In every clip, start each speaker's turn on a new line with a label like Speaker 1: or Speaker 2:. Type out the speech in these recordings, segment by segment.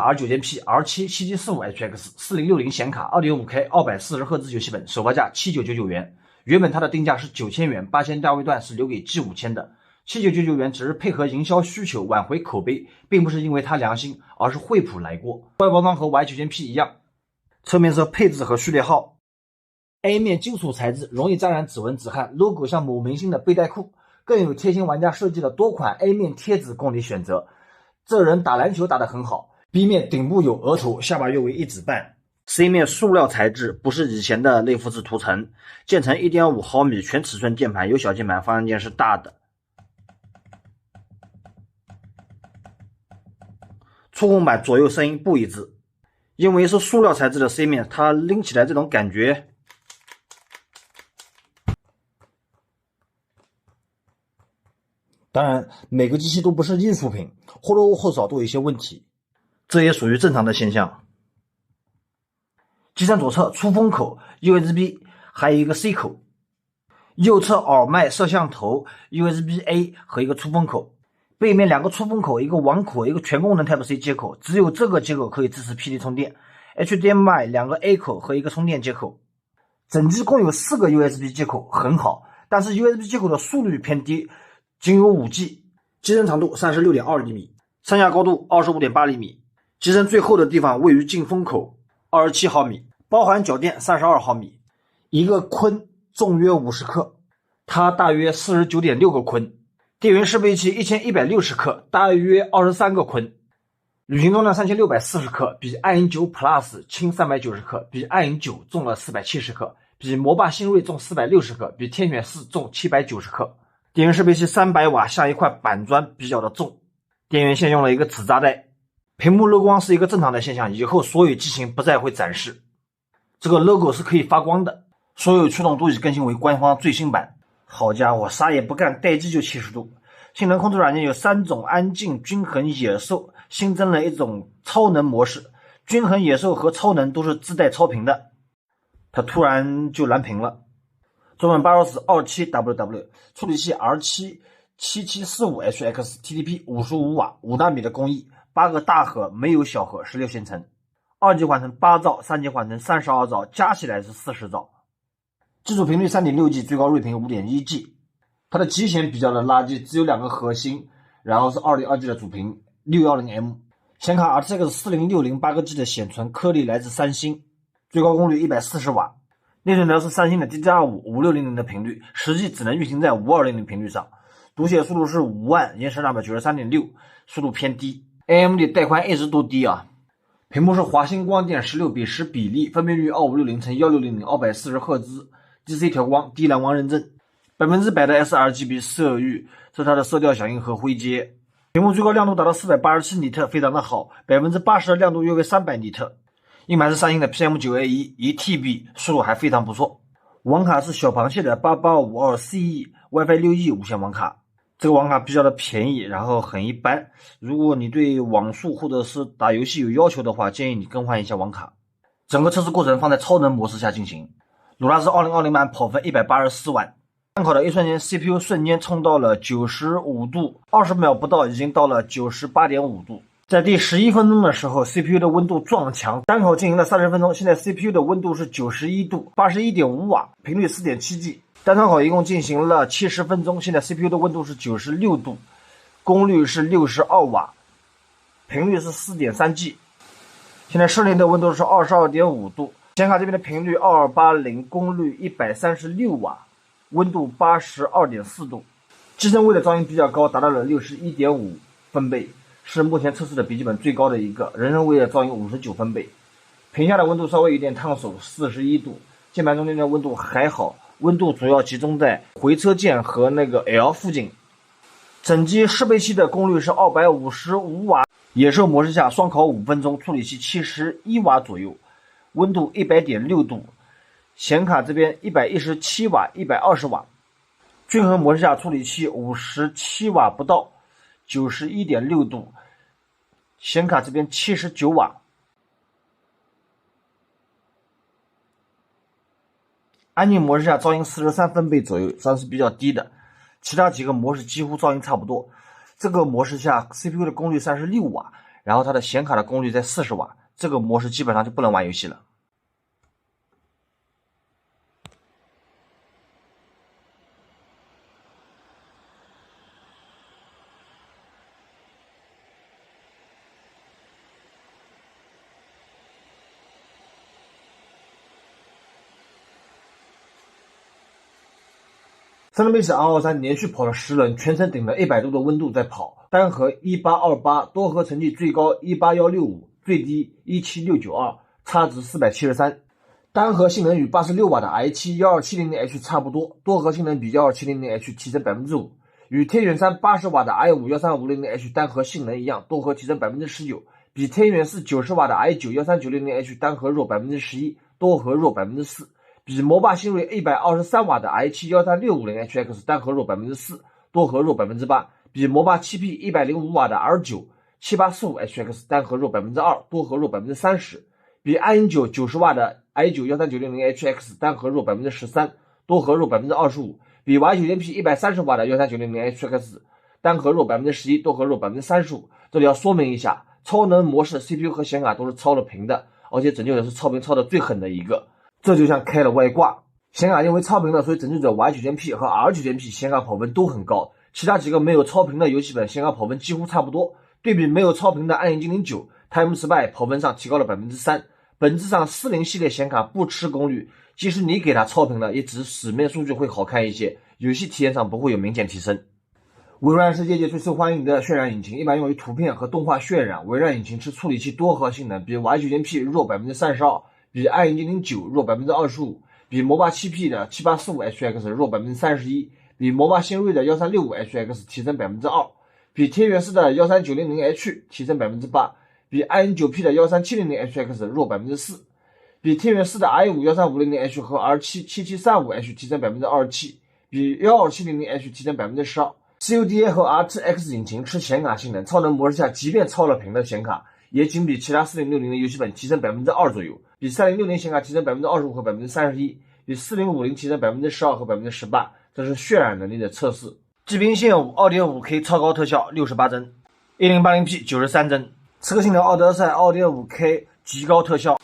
Speaker 1: R9P R77745HX 4060显卡 2.5K 240赫兹游戏本，首发价7999元。原本它的定价是9000元，8000价位段是留给 G5000的。7999元只是配合营销需求挽回口碑，并不是因为它良心，而是惠普来过。外包装和 Y9P 一样，侧面是配置和序列号。A 面金属材质，容易沾染指纹指汗 ，logo 像某明星的背带裤，更有贴心玩家设计了多款 A 面贴纸供你选择。这人打篮球打得很好。B 面顶部有额头，下巴约为1指半。C 面塑料材质，不是以前的类复制涂层，键程 1.5 毫米全尺寸键盘，有小键盘，方向键是大的。触控板左右声音不一致，因为是塑料材质的 C 面，它拎起来这种感觉。当然，每个机器都不是艺术品，或多或少都有一些问题，这也属于正常的现象。机身左侧出风口 USB， 还有一个 C 口，右侧耳麦摄像头 USB-A 和一个出风口，背面2个出风口，一个网口，一个全功能 Type-C 接口，只有这个接口可以支持 PD 充电， HDMI 2个 A 口和一个充电接口。整机共有4个 USB 接口，很好，但是 USB 接口的速率偏低，仅有5G。机身长度 36.2 厘米，上下高度 25.8 厘米，机身最厚的地方位于进风口27毫米，包含脚垫32毫米。一个锟重约50克，它大约 49.6 个锟。电源适配器1160克，大约23个锟。旅行重量3640克，比 i9 Plus 轻390克，比 i9 重了470克，比魔霸新锐重460克，比天选4重790克。电源适配器300瓦，像一块板砖，比较的重。电源线用了一个纸扎带。屏幕漏光是一个正常的现象，以后所有机型不再会展示。这个 logo 是可以发光的。所有驱动都已更新为官方最新版。好家伙，啥也不干，待机就70度。性能控制软件有3种：安静、均衡、野兽，新增了一种超能模式。均衡、野兽和超能都是自带超频的，它突然就蓝屏了。中文 BIOS 27WW， 处理器 R77745HX TDP 55瓦，5纳米的工艺，8个大核，没有小核，16线程。2级缓存8兆，3级缓存32兆，加起来是40兆。基础频率 3.6G， 最高睿频 5.1G。它的极显比较的垃圾，只有2个核心，然后是 202G 的主频 610M。显卡 RTX 4060 8G 的显存，颗粒来自三星，最高功率140瓦。内存条是三星的 DDR5 5600的频率，实际只能运行在5200频率上。读写速度是5万，延时293.6，速度偏低。AMD 带宽一直都低啊。屏幕是华星光电16:10比例，分辨率2560×1600 240赫兹 DC 调光，低蓝光认证，100%的 sRGB 色域，是它的色调响应和灰阶。屏幕最高亮度达到487尼特，非常的好，80%的亮度约为300尼特。硬盘是三星的 PM9A1 1TB， 速度还非常不错。网卡是小螃蟹的 8852CE WiFi 6E 无线网卡，这个网卡比较的便宜，然后很一般。如果你对网速或者是打游戏有要求的话，建议你更换一下网卡。整个测试过程放在超能模式下进行。鲁拉斯2020版跑分184万，参考的一瞬间 CPU 瞬间冲到了95度，20秒不到已经到了98.5度。在第11分钟的时候 CPU 的温度撞墙，单口进行了30分钟，现在 CPU 的温度是91度 81.5 瓦，频率 4.7G。 单参考一共进行了70分钟，现在 CPU 的温度是96度，功率是62瓦，频率是 4.3G。 现在室内的温度是 22.5 度，显卡这边的频率2280，功率136瓦，温度 82.4 度。机身位的噪音比较高，达到了 61.5 分贝，是目前测试的笔记本最高的一个。人声位的噪音59分贝。屏下的温度稍微有点烫手，41度。键盘中间的温度还好，温度主要集中在回车键和那个 L 附近。整机适配器的功率是255瓦，野兽模式下双烤5分钟，处理器71瓦左右，温度 100.6 度。显卡这边117瓦120瓦。均衡模式下处理器57瓦不到， 91.6 度。显卡这边79瓦。安静模式下噪音43分贝左右，算是比较低的。其他几个模式几乎噪音差不多。这个模式下 CPU 的功率36瓦，然后它的显卡的功率在40瓦，这个模式基本上就不能玩游戏了。三菱贝斯 R23连续跑了10轮，全程顶了100度的温度在跑，单核18288，多核成绩最高18165，最低17692，差值473。单核性能与86瓦的 i7-1270H 差不多，多核性能比 1270H 提升 5%， 与天元380瓦的 i5-1350H 单核性能一样，多核提升 19%， 比天元490瓦的 i9-1390H 单核弱 11%， 多核弱 4%。比摩霸新锐123瓦的 i7-13650HX 单核弱 4%， 多核弱 8%， 比摩霸 7P 105瓦的 R9-7845HX 单核弱 2%， 多核弱 30%， 比 i9 90瓦的 i9-13900HX 单核弱 13%， 多核弱 25%， 比 Y9P 130瓦的 13900HX 单核弱 11%， 多核弱 35%。 这里要说明一下，超能模式 CPU 和显卡都是超了屏的，而且拯救者是超屏超的最狠的一个。这就像开了外挂，显卡因为超屏了，所以拯救者 Y9P 和 R9P 显卡跑分都很高，其他几个没有超屏的游戏本显卡跑分几乎差不多。对比没有超屏的暗影精灵9 Time Spy 跑分上提高了 3%。本质上40系列显卡不吃功率，即使你给它超屏了，也只是纸面数据会好看一些，游戏体验上不会有明显提升。微软是业界最受欢迎的渲染引擎，一般用于图片和动画渲染。微软引擎吃处理器多核性能，比 Y9P 弱 32%， 比暗影精灵9弱 25%， 比摩霸 7P 的 7845HX 弱 31%， 比摩霸新锐的 1365HX 提升 2%， 比天元4的 13900H 提升 8%， 比 i9P 的 13700HX 弱 4%， 比天元4的 i5-1350H 和 R7-7735H 提升 27%， 比 12700H 提升 12%。CUDA 和 RTX 引擎吃显卡性能，超能模式下即便超了屏的显卡，也仅比其他4060的游戏本提升 2% 左右，比3060显卡提升 25% 和 31%， 比4050提升 12% 和 18%， 这是渲染能力的测试。极品现物 2.5K 超高特效68帧 1080p 93帧，刺客信条奥德赛 2.5K 极高特效，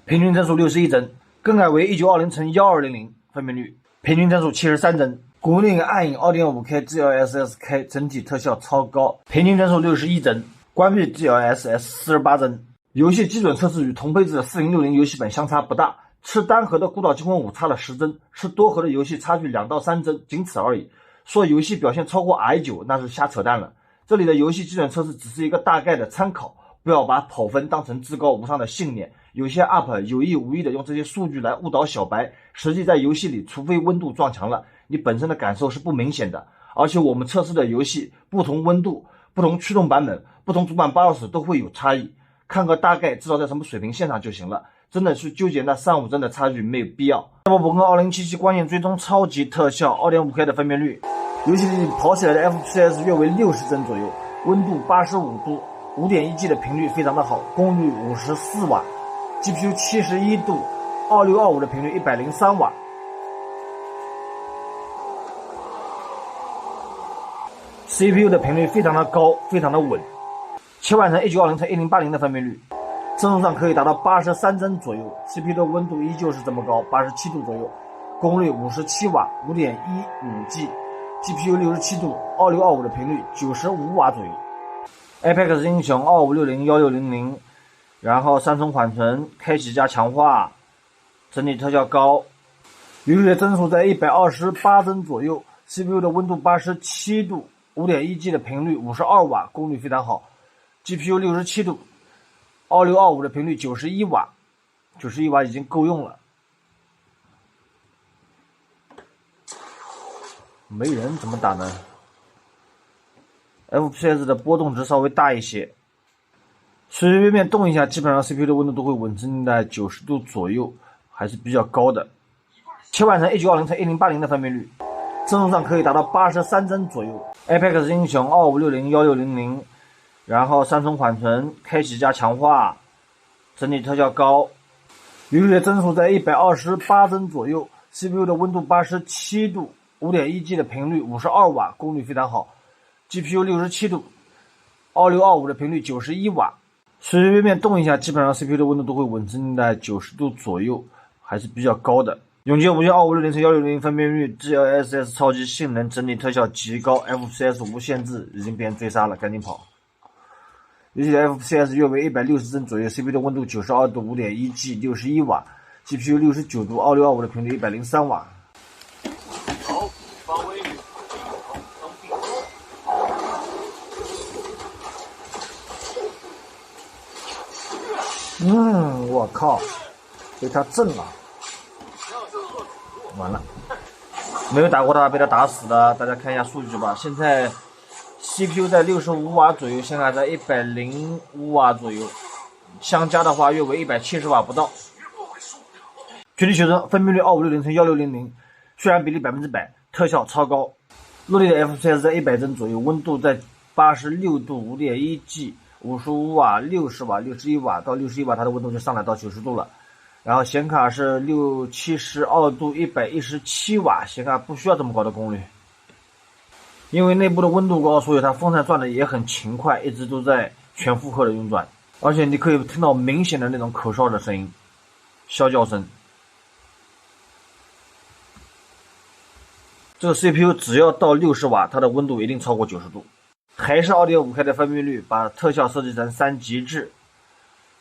Speaker 1: 平均帧数61帧，更改为1920×1200分辨率，平均帧数73帧。古灵暗影 2.5K DLSS-K 整体特效超高，平均帧数61帧，关闭 DLSS 48帧。游戏基准测试与同配置的4060游戏本相差不大，吃单核的孤岛惊魂5差了10帧，吃多核的游戏差距2到3帧，仅此而已。说游戏表现超过 i9 那是瞎扯淡了。这里的游戏基准测试只是一个大概的参考，不要把跑分当成至高无上的信念。有些 UP 有意无意的用这些数据来误导小白，实际在游戏里除非温度撞墙了，你本身的感受是不明显的。而且我们测试的游戏不同温度、不同驱动版本、不同主板 BIOS 都会有差异，看个大概知道在什么水平线上就行了，真的去纠结那3-5帧的差距没有必要。那么我跟2077关键追踪超级特效 2.5K 的分辨率，游戏里跑起来的 FPS 约为60帧左右，温度85度， 5.1G 的频率非常的好，功率54瓦， GPU 71度，2625的频率103瓦。CPU 的频率非常的高，非常的稳，切换成 1920×1080的分辨率，帧数上可以达到83帧左右， CPU 的温度依旧是这么高，87度左右，功率57瓦， 5.15G， GPU 67度，2625的频率95瓦左右。 Apex 英雄2560、1600，然后3重缓存，开启加强化，整体特效高，游戏的帧数在128帧左右， CPU 的温度87度， 5.1G 的频率52瓦，功率非常好， GPU 67度，2625的频率91瓦，91瓦已经够用了。没人怎么打呢？ FPS 的波动值稍微大一些，随随便便动一下，基本上 CPU 的温度都会稳定在90度左右，还是比较高的。切换成 1920×1080的分辨率，帧数上可以达到83帧左右。Apex 英雄2560、1600，然后3重缓存，开启加强化，整体特效高，游戏的帧数在128帧左右， CPU 的温度87度， 5.1G 的频率52瓦，功率非常好， GPU 67度，2625的频率91瓦，随随便便动一下，基本上 CPU 的温度都会稳定在90度左右，还是比较高的。永杰57256x1600分辨率 ，GLSS 超级性能，整体特效极高 ，FPS 无限制，已经被人追杀了，赶紧跑。游戏的 FPS 约为160帧左右 ，CPU 的温度92度 5.1G 61瓦 ，GPU 69度2625的频率103瓦。
Speaker 2: 好，发威力，
Speaker 1: 我靠，被他震了。完了，没有打过他，被他打死了。大家看一下数据吧。现在 CPU 在65瓦左右，显卡在105瓦左右，相加的话约为170瓦不到。全体学生分辨率2560x1600，渲染比例100%，特效超高。落地的 FPS 在100帧左右，温度在86度 5.1G 55瓦、60瓦、61瓦到61瓦，它的温度就上来到90度了。然后显卡是72度117瓦，显卡不需要这么高的功率，因为内部的温度高，所以它风扇转的也很勤快，一直都在全负荷的运转，而且你可以听到明显的那种口哨的声音，啸叫声。这个 CPU 只要到60瓦，它的温度一定超过90度。还是 2.5K 的分辨率，把特效设计成3极致。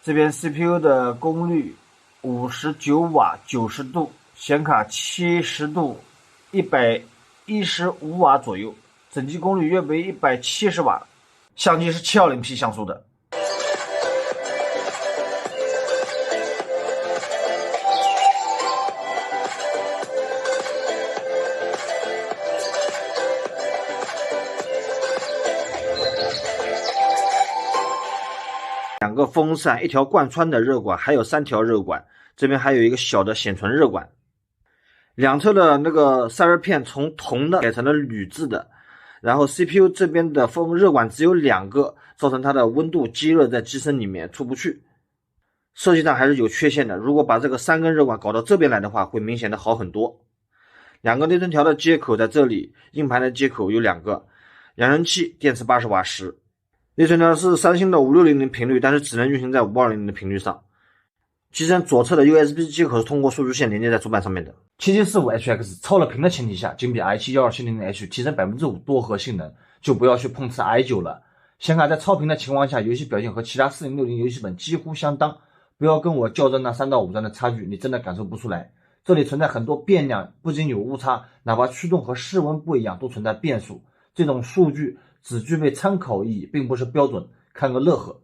Speaker 1: 这边 CPU 的功率59瓦90度，显卡70度115瓦左右，整机功率约为170瓦，相机是 720P 像素的。2个风扇，1条贯穿的热管，还有3条热管，这边还有一个小的显存热管。两侧的那个散热片从铜的改成了铝制的，然后 CPU 这边的热管只有2个，造成它的温度积热在机身里面出不去，设计上还是有缺陷的。如果把这个3根热管搞到这边来的话，会明显的好很多。2个内存条的接口在这里，硬盘的接口有2个，扬声器，电池80瓦时。内存条是三星的5600频率，但是只能运行在5200的频率上。机身左侧的 USB 接口是通过数据线连接在主板上面的。7745HX 超了屏的前提下，仅比 i7-12700H 提升 5% 多核性能，就不要去碰瓷 i9 了。显卡在超频的情况下，游戏表现和其他4060游戏本几乎相当，不要跟我较真那3到5帧的差距，你真的感受不出来。这里存在很多变量，不仅有误差，哪怕驱动和室温不一样，都存在变数。这种数据只具备参考意义，并不是标准，看个乐呵。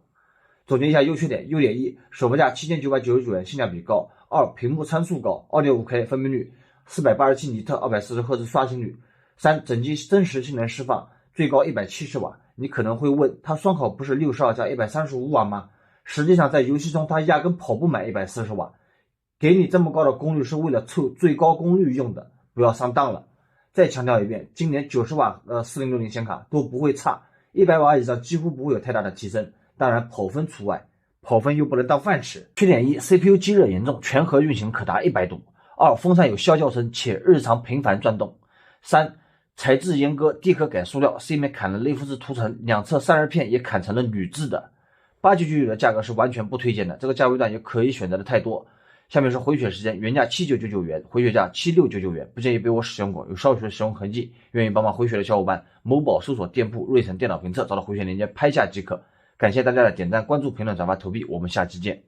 Speaker 1: 总结一下优缺点：优点1，首发价7999元，性价比高；2，屏幕参数高 ，2.5K 分辨率，487尼特，240赫兹刷新率；3，整机真实性能释放，最高170瓦。你可能会问，它双烤不是62加135瓦吗？实际上在游戏中它压根跑不满140瓦，给你这么高的功率是为了凑最高功率用的，不要上当了。再强调一遍，今年90瓦4060显卡都不会差，100瓦以上几乎不会有太大的提升，当然跑分除外，跑分又不能当饭吃。缺点1， CPU 积热严重，全核运行可达100度；2，风扇有啸叫声且日常频繁转动；3，材质阉割，地壳改塑料 ，C 面砍了类复制涂层，两侧散热片也砍成了铝制的。8999的价格是完全不推荐的，这个价位段也可以选择的太多。下面是回血时间，原价7999元，回血价7699元，不建议被我使用过，有少许的使用痕迹，愿意帮忙回血的小伙伴，某宝搜索店铺瑞城电脑评测，找到回血链接拍下即可。感谢大家的点赞、关注、评论、转发、投币，我们下期见。